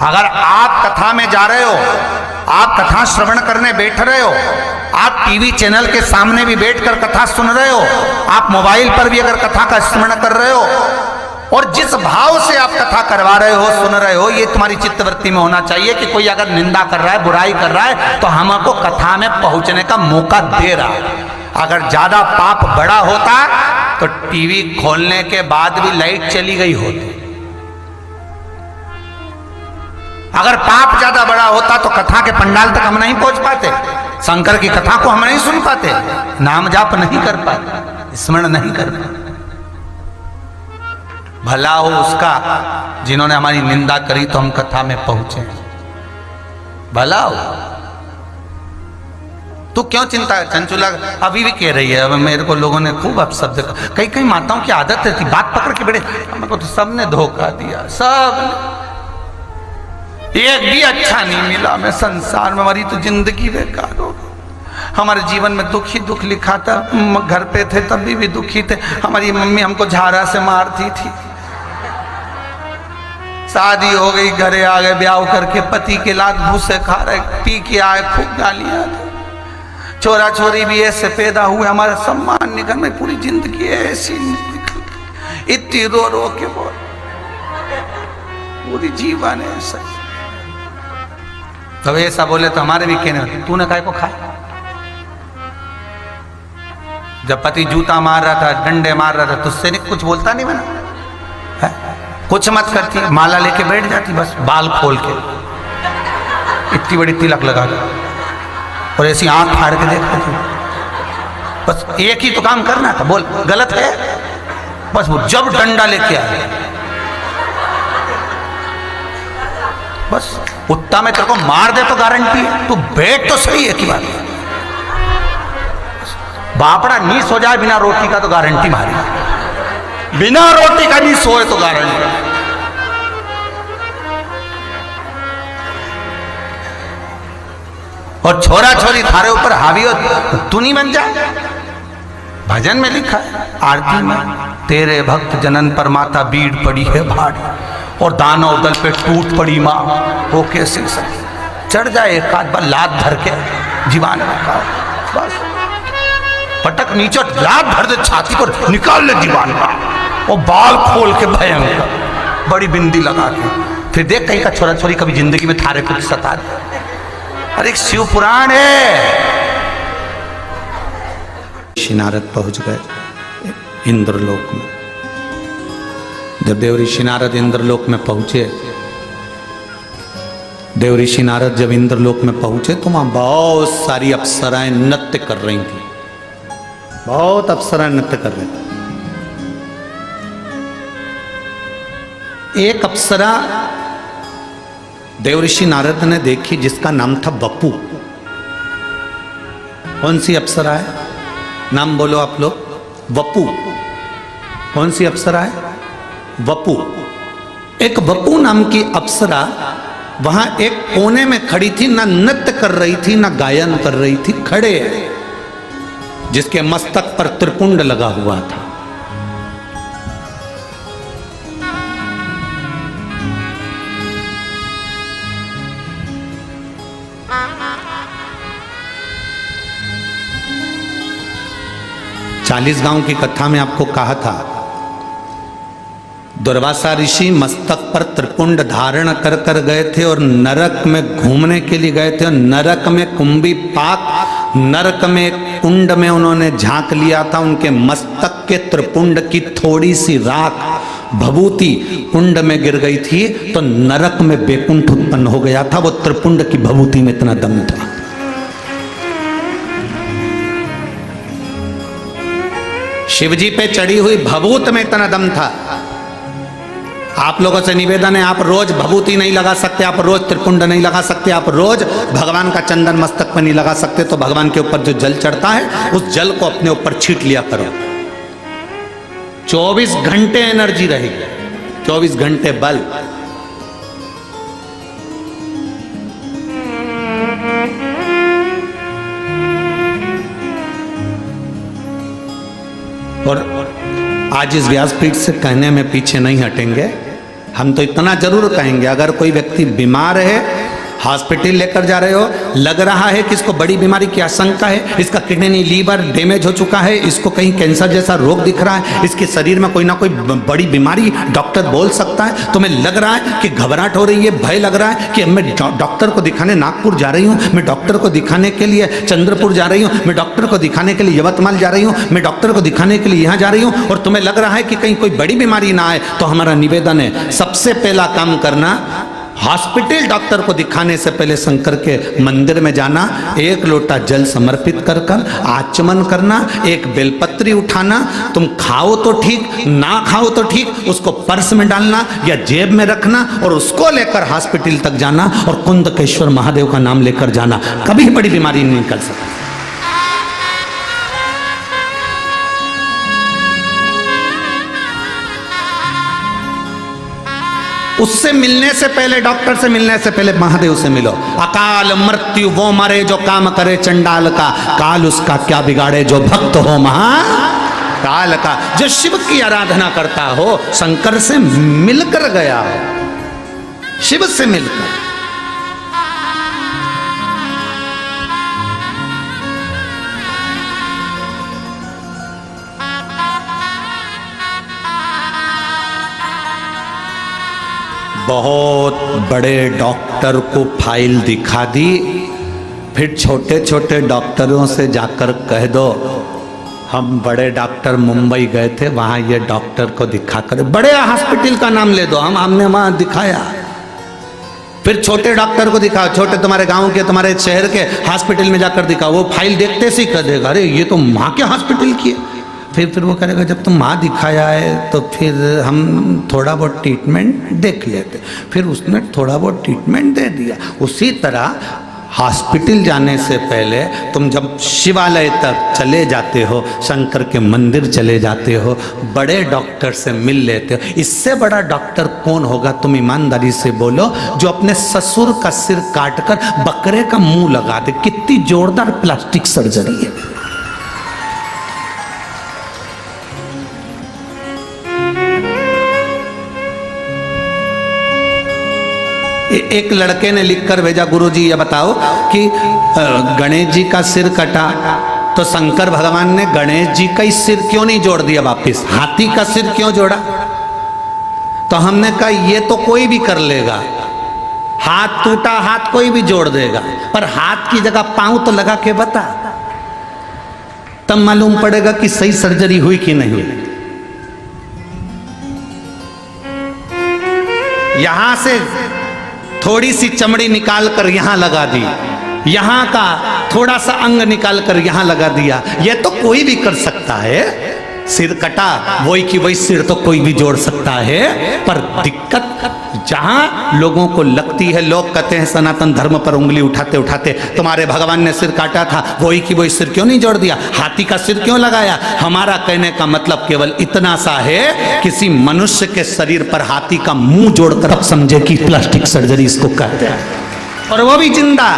अगर आप कथा में जा रहे हो, आप कथा श्रवण करने बैठ रहे हो, आप टीवी चैनल के सामने भी बैठकर कथा सुन रहे हो, आप मोबाइल पर भी अगर कथा का स्मरण कर रहे हो, और जिस भाव से आप कथा करवा रहे हो, सुन रहे हो, ये तुम्हारी चित्तवृत्ति में होना चाहिए कि कोई अगर निंदा कर रहा है, बुराई कर रहा है, तो हमको कथा में पहुंचने का मौका दे रहा है। अगर ज्यादा पाप बड़ा होता तो टीवी खोलने के बाद भी लाइट चली गई होती। अगर पाप ज्यादा बड़ा होता तो कथा के पंडाल तक हम नहीं पहुंच पाते, शंकर की कथा को हम नहीं सुन पाते, नाम जाप नहीं कर पाते, स्मरण नहीं कर पाते। भला हो उसका जिन्होंने हमारी निंदा करी तो हम कथा में पहुंचे, भला हो। तू क्यों चिंता है? चंचुला अभी भी कह रही है, अब मेरे को लोगों ने खूब अपशब्द, कई माताओं की आदत रहती बात पकड़ के बड़े, हमको तो सबने धोखा दिया, सब एक भी अच्छा नहीं मिला, मैं संसार में, हमारी तो जिंदगी बेकार हो गई। हमारे जीवन में दुख ही दुख लिखा था, घर पे थे तभी भी दुखी थे, हमारी मम्मी हमको झाड़ा से मारती थी, शादी हो गई, घरे आ गए, ब्याह करके पति के लात भूसे खा रहे, पी के आए, खूब गालियां दी, छोरा छोरी भी ऐसे पैदा हुए, हमारा सम्मान निकल में, पूरी जिंदगी ऐसी निकल, इतनी रो रो के बोल, पूरी जीवन ऐसा। तब ऐसा बोले तो हमारे भी कहने, तूने काय को खाया? जब पति जूता मार रहा था, डंडे मार रहा था, तुझसे नहीं कुछ बोलता नहीं मैंने, कुछ मत करती, माला लेके बैठ जाती, बस बाल खोल के, इतनी बड़ी तिलक लगा के, और ऐसी आंख फाड़ के देखती थी, बस एक ही तो काम करना था, बोल गलत है, बस वो जब डंडा लेके आए, बस कुत्ता में तेरे को मार दे तो गारंटी है, तू बैठ तो सही है की बात, बापड़ा नी सो जाए बिना रोटी का तो गारंटी मारी, बिना रोटी का नहीं सोए तो गारंटी। और छोरा छोरी थारे ऊपर हावी हो तू नहीं बन जाए। भजन में लिखा है, आरती में, तेरे भक्त जनन पर माता बीड़ पड़ी है भाड़ी, और दानव दल पे टूट पड़ी माँ, वो कैसे चढ़ जाए एक आध बार लात धर के जीवान में का, बस पटक नीचे लात धर दे छाती पर, निकाल ले जीवान का, और बाल खोल के भयंकर बड़ी बिंदी लगा के, फिर देख कहीं का छोरा छोरी कभी जिंदगी में थारे कुछ सता दे। अरे एक शिव पुराण है। ऋषि नारद पहुंच गए इंद्रलोक में। जब देव ऋषि नारद इंद्रलोक में पहुंचे, देव ऋषि नारद जब इंद्रलोक में पहुंचे तो वहां बहुत सारी अप्सराएं नृत्य कर रही थी, बहुत अप्सराएं नृत्य कर रही थी। एक अप्सरा देव ऋषि नारद ने देखी जिसका नाम था वपु। कौन सी अप्सरा है? नाम बोलो आप लोग। वपु। कौन सी अप्सरा है? वपु। एक वपु नाम की अप्सरा वहां एक कोने में खड़ी थी, ना नृत्य कर रही थी ना गायन कर रही थी, खड़े, जिसके मस्तक पर त्रिपुंड लगा हुआ था। चालीसगांव की कथा में आपको कहा था, दुर्वासा ऋषि मस्तक पर त्रिपुंड धारण कर कर गए थे और नरक में घूमने के लिए गए थे। नरक में कुंभी पाक, नरक में कुंड में उन्होंने झांक लिया था। उनके मस्तक के त्रिपुंड की थोड़ी सी राख भभूति कुंड में गिर गई थी तो नरक में बेकुंठ उत्पन्न हो गया था। वो त्रिपुंड की भभूति में इतना दम था। शिवजी पे चढ़ी हुई भभूत में इतना दम था। आप लोगों से निवेदन है, आप रोज भभूति नहीं लगा सकते, आप रोज त्रिपुंड नहीं लगा सकते, आप रोज भगवान का चंदन मस्तक पर नहीं लगा सकते, तो भगवान के ऊपर जो जल चढ़ता है उस जल को अपने ऊपर छीट लिया करो। 24 घंटे एनर्जी रहेगी, 24 घंटे बल। और आज इस व्यासपीठ से कहने में पीछे नहीं हटेंगे हम तो इतना जरूर कहेंगे, अगर कोई व्यक्ति बीमार है, हॉस्पिटल लेकर जा रहे हो, लग रहा है कि इसको बड़ी बीमारी की आशंका है, इसका किडनी लीवर डैमेज हो चुका है, इसको कहीं कैंसर जैसा रोग दिख रहा है, इसके शरीर में कोई ना कोई बड़ी बीमारी डॉक्टर बोल सकता है, तुम्हें लग रहा है कि घबराहट हो रही है, भय लग रहा है कि मैं डॉक्टर को दिखाने नागपुर जा रही हूँ, मैं डॉक्टर को दिखाने के लिए चंद्रपुर जा रही हूँ, मैं डॉक्टर को दिखाने के लिए यवतमाल जा रही हूँ, मैं डॉक्टर को दिखाने के लिए यहाँ जा रही हूँ, और तुम्हें लग रहा है कि कहीं कोई बड़ी बीमारी ना आए, तो हमारा निवेदन है, सबसे पहला काम करना, हॉस्पिटल डॉक्टर को दिखाने से पहले शंकर के मंदिर में जाना, एक लोटा जल समर्पित कर कर आचमन करना, एक बेलपत्री उठाना, तुम खाओ तो ठीक, ना खाओ तो ठीक, उसको पर्स में डालना या जेब में रखना और उसको लेकर हॉस्पिटल तक जाना और कुंदकेश्वर महादेव का नाम लेकर जाना, कभी बड़ी बीमारी नहीं निकल सकती। उससे मिलने से पहले, डॉक्टर से मिलने से पहले महादेव से मिलो। अकाल मृत्यु वो मरे जो काम करे चंडाल का, काल उसका क्या बिगाड़े जो भक्त हो महाकाल का। जो शिव की आराधना करता हो, शंकर से मिलकर गया हो, शिव से मिलकर। बहुत बड़े डॉक्टर को फाइल दिखा दी, फिर छोटे छोटे डॉक्टरों से जाकर कह दो हम बड़े डॉक्टर मुंबई गए थे, वहाँ ये डॉक्टर को दिखाकर, बड़े हॉस्पिटल का नाम ले दो, हमने वहाँ दिखाया। फिर छोटे डॉक्टर को दिखाओ, छोटे तुम्हारे गांव के, तुम्हारे शहर के हॉस्पिटल में जाकर दिखाओ, वो फाइल देखते से कह देगा अरे ये तो माँ के हॉस्पिटल की है। फिर वो करेगा जब तुम माँ दिखाया है तो फिर हम थोड़ा बहुत ट्रीटमेंट देख लेते, फिर उसने थोड़ा बहुत ट्रीटमेंट दे दिया। उसी तरह हॉस्पिटल जाने से पहले तुम जब शिवालय तक चले जाते हो, शंकर के मंदिर चले जाते हो, बड़े डॉक्टर से मिल लेते हो। इससे बड़ा डॉक्टर कौन होगा, तुम ईमानदारी से बोलो, जो अपने ससुर का सिर काटकर बकरे का मुंह लगा दे। कितनी जोरदार प्लास्टिक सर्जरी है। एक लड़के ने लिखकर भेजा, गुरुजी ये बताओ कि गणेश जी का सिर कटा तो शंकर भगवान ने गणेश जी का ही सिर क्यों नहीं जोड़ दिया वापिस, हाथी का सिर क्यों जोड़ा? तो हमने कहा ये तो कोई भी कर लेगा, हाथ टूटा हाथ कोई भी जोड़ देगा, पर हाथ की जगह पांव तो लगा के बता, तब मालूम पड़ेगा कि सही सर्जरी हुई कि नहीं। यहां से थोड़ी सी चमड़ी निकाल कर यहां लगा दी, यहां का थोड़ा सा अंग निकाल कर यहां लगा दिया, ये तो कोई भी कर सकता है। सिर कटा वही की वही सिर तो कोई भी जोड़ सकता है, पर दिक्कत जहां लोगों को लगती है, लोग कहते हैं सनातन धर्म पर उंगली उठाते उठाते तुम्हारे भगवान ने सिर काटा था, वही की वही सिर क्यों नहीं जोड़ दिया, हाथी का सिर क्यों लगाया। हमारा कहने का मतलब केवल इतना सा है, किसी मनुष्य के शरीर पर हाथी का मुंह जोड़कर अब समझे कि प्लास्टिक सर्जरी इसको कहते हैं, और वो भी जिंदा।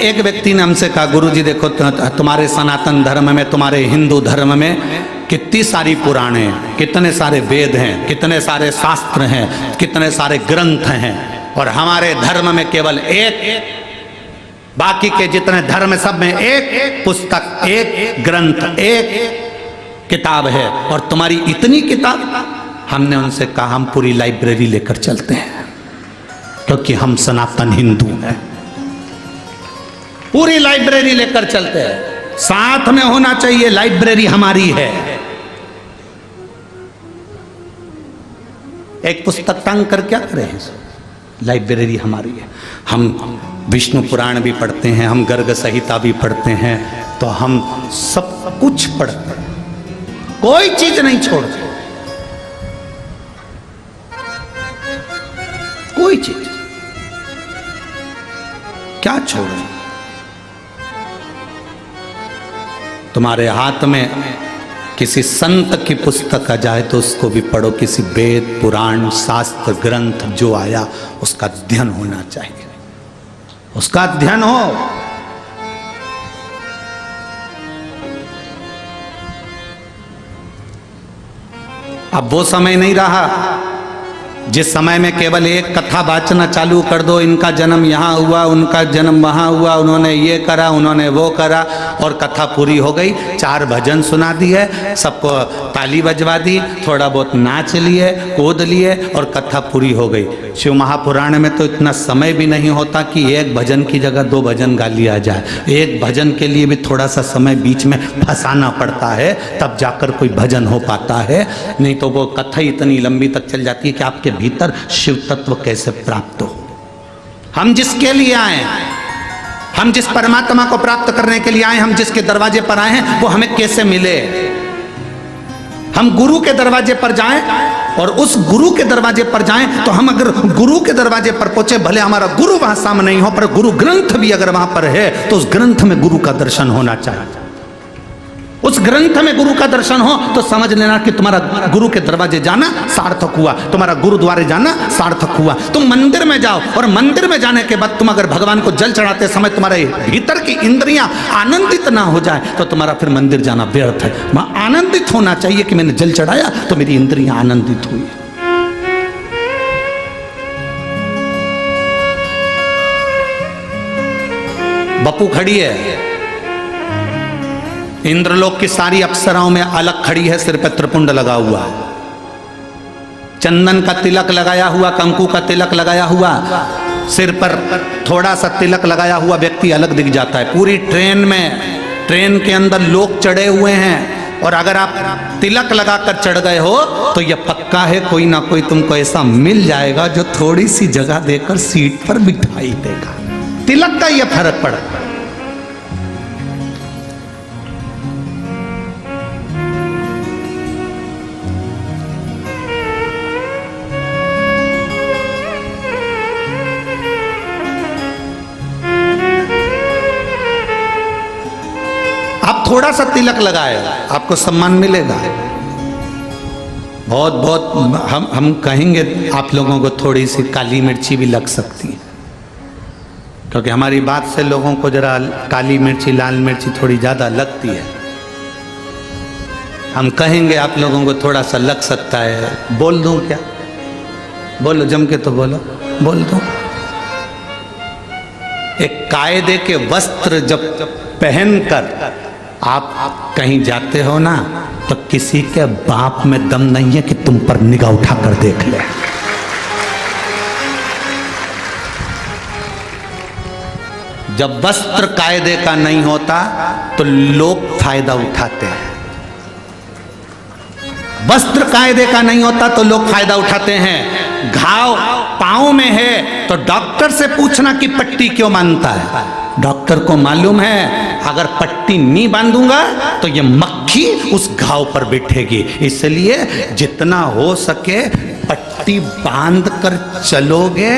एक व्यक्ति ने हमसे कहा, गुरुजी देखो तुम्हारे सनातन धर्म में, तुम्हारे हिंदू धर्म में कितनी सारी पुराण हैं, कितने सारे वेद हैं, कितने सारे शास्त्र हैं, कितने सारे ग्रंथ हैं, और हमारे धर्म में केवल एक, बाकी के जितने धर्म सब में एक पुस्तक, एक ग्रंथ, एक किताब है, और तुम्हारी इतनी किताब। हमने उनसे कहा हम पूरी लाइब्रेरी लेकर चलते हैं, क्योंकि हम सनातन हिंदू हैं, पूरी लाइब्रेरी लेकर चलते हैं। साथ में होना चाहिए, लाइब्रेरी हमारी है। एक पुस्तक टांग कर क्या करें, लाइब्रेरी हमारी है। हम विष्णु पुराण भी पढ़ते हैं, हम गर्ग संहिता भी पढ़ते हैं, तो हम सब कुछ पढ़ते हैं, कोई चीज नहीं छोड़ते, कोई चीज क्या छोड़े। तुम्हारे हाथ में किसी संत की पुस्तक आ जाए तो उसको भी पढ़ो, किसी वेद पुराण शास्त्र ग्रंथ जो आया उसका अध्ययन होना चाहिए, उसका अध्ययन हो। अब वो समय नहीं रहा जिस समय में केवल एक कथा वाचना चालू कर दो, इनका जन्म यहाँ हुआ, उनका जन्म वहाँ हुआ, उन्होंने ये करा, उन्होंने वो करा, और कथा पूरी हो गई। 4 भजन सुना दिए, सबको ताली बजवा दी, थोड़ा बहुत नाच लिए, कूद लिए और कथा पूरी हो गई। शिव महापुराण में तो इतना समय भी नहीं होता कि एक भजन की जगह 2 भजन गा लिया जाए। एक भजन के लिए भी थोड़ा सा समय बीच में फंसाना पड़ता है, तब जाकर कोई भजन हो पाता है, नहीं तो वो कथा इतनी लंबी तक चल जाती है कि आपके भीतर शिव तत्व कैसे प्राप्त हो। हम जिसके लिए आए, हम जिस परमात्मा को प्राप्त करने के लिए आए, हम जिसके दरवाजे पर आए हैं, वो हमें कैसे मिले। हम गुरु के दरवाजे पर जाएं, और उस गुरु के दरवाजे पर जाएं तो हम अगर गुरु के दरवाजे पर पहुंचे, भले हमारा गुरु वहां सामने नहीं हो, पर गुरु ग्रंथ भी अगर वहां पर है तो उस ग्रंथ में गुरु का दर्शन होना चाहिए। उस ग्रंथ में गुरु का दर्शन हो तो समझ लेना कि तुम्हारा गुरु के दरवाजे जाना सार्थक हुआ, तुम्हारा गुरुद्वारे जाना सार्थक हुआ। तुम मंदिर में जाओ, और मंदिर में जाने के बाद तुम अगर भगवान को जल चढ़ाते समय तुम्हारे भीतर की इंद्रियां आनंदित ना हो जाए तो तुम्हारा फिर मंदिर जाना व्यर्थ है। वहां आनंदित होना चाहिए कि मैंने जल चढ़ाया तो मेरी इंद्रियां आनंदित हुई। बपू खड़ी है, इंद्रलोक की सारी अप्सराओं में अलग खड़ी है, सिर पे त्रिपुंड लगा हुआ है, चंदन का तिलक लगाया हुआ, कंकु का तिलक लगाया हुआ, सिर पर थोड़ा सा तिलक लगाया हुआ व्यक्ति अलग दिख जाता है। पूरी ट्रेन में, ट्रेन के अंदर लोग चढ़े हुए हैं, और अगर आप तिलक लगाकर चढ़ गए हो तो यह पक्का है कोई ना कोई तुमको ऐसा मिल जाएगा जो थोड़ी सी जगह देकर सीट पर बिठाई देगा। तिलक का यह फर्क पड़ता है। थोड़ा सा तिलक लगाए आपको सम्मान मिलेगा। बहुत बहुत हम कहेंगे आप लोगों को थोड़ी सी काली मिर्ची भी लग सकती है, क्योंकि हमारी बात से लोगों को जरा काली मिर्ची लाल मिर्ची थोड़ी ज़्यादा लगती है। हम कहेंगे आप लोगों को थोड़ा सा लग सकता है। बोल दूं क्या? बोलो, जम के तो बोलो, बोल दूं। एक कायदे के वस्त्र जब पहनकर आप कहीं जाते हो ना, तो किसी के बाप में दम नहीं है कि तुम पर निगाह उठाकर देख ले। जब वस्त्र कायदे का नहीं होता तो लोग फायदा उठाते हैं। वस्त्र कायदे का नहीं होता तो लोग फायदा उठाते हैं। घाव पांव में है तो डॉक्टर से पूछना कि पट्टी क्यों बांधता है। डॉक्टर को मालूम है अगर पट्टी नहीं बांधूंगा तो ये मक्खी उस घाव पर बैठेगी, इसलिए जितना हो सके पट्टी बांध कर चलोगे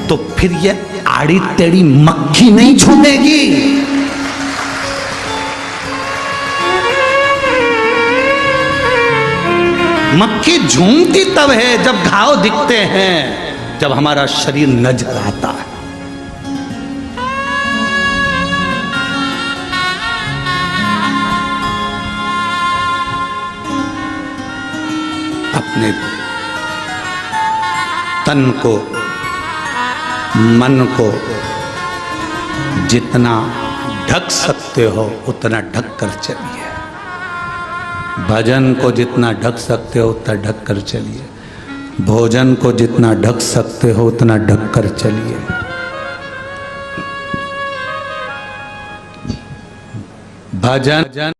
तो फिर ये आड़ी टेढ़ी मक्खी नहीं झूमेगी। मक्खी झूमती तब है जब घाव दिखते हैं, जब हमारा शरीर नजर आता है। अपने तन को, मन को जितना ढक सकते हो उतना ढक कर चलिए। भजन को जितना ढक सकते हो उतना ढक कर चलिए। भोजन को जितना ढक सकते हो उतना ढक कर चलिए। भजन